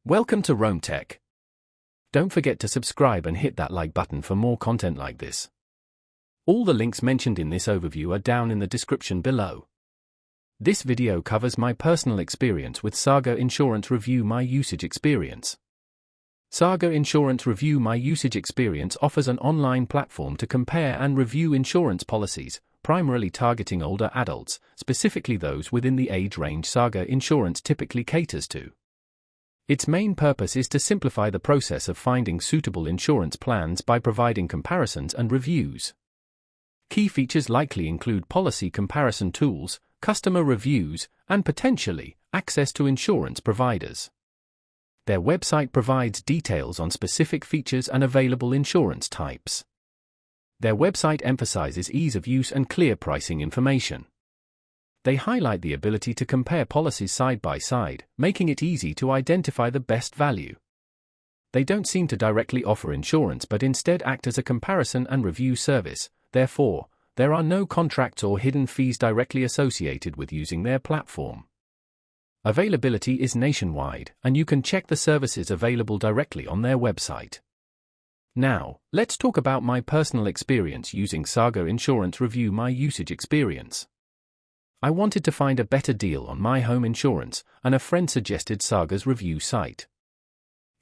Welcome to Rome Tech. Don't forget to subscribe and hit that like button for more content like this. All the links mentioned in this overview are down in the description below. This video covers my personal experience with Saga Insurance Review My Usage Experience. Saga Insurance Review My Usage Experience offers an online platform to compare and review insurance policies, primarily targeting older adults, specifically those within the age range Saga Insurance typically caters to. Its main purpose is to simplify the process of finding suitable insurance plans by providing comparisons and reviews. Key features likely include policy comparison tools, customer reviews, and potentially, access to insurance providers. Their website provides details on specific features and available insurance types. Their website emphasizes ease of use and clear pricing information. They highlight the ability to compare policies side by side, making it easy to identify the best value. They don't seem to directly offer insurance but instead act as a comparison and review service, therefore, there are no contracts or hidden fees directly associated with using their platform. Availability is nationwide, and you can check the services available directly on their website. Now, let's talk about my personal experience using Saga Insurance Review My Usage Experience. I wanted to find a better deal on my home insurance, and a friend suggested Saga's review site.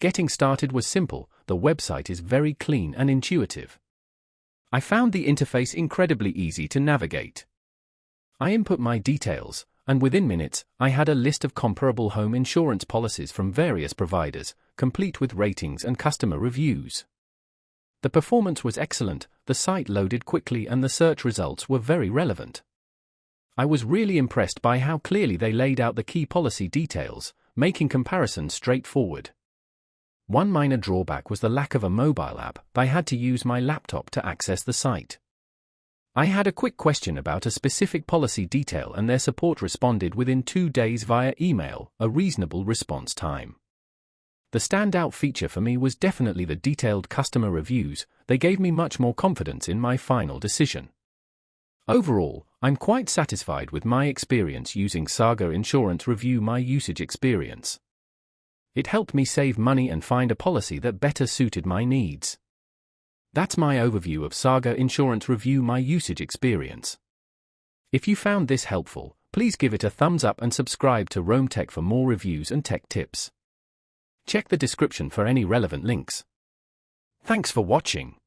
Getting started was simple. The website is very clean and intuitive. I found the interface incredibly easy to navigate. I input my details, and within minutes, I had a list of comparable home insurance policies from various providers, complete with ratings and customer reviews. The performance was excellent, the site loaded quickly and the search results were very relevant. I was really impressed by how clearly they laid out the key policy details, making comparisons straightforward. One minor drawback was the lack of a mobile app. I had to use my laptop to access the site. I had a quick question about a specific policy detail and their support responded within 2 days via email, a reasonable response time. The standout feature for me was definitely the detailed customer reviews. They gave me much more confidence in my final decision. Overall, I'm quite satisfied with my experience using Saga Insurance Review My Usage Experience. It helped me save money and find a policy that better suited my needs. That's my overview of Saga Insurance Review My Usage Experience. If you found this helpful, please give it a thumbs up and subscribe to Rome Tech for more reviews and tech tips. Check the description for any relevant links. Thanks for watching.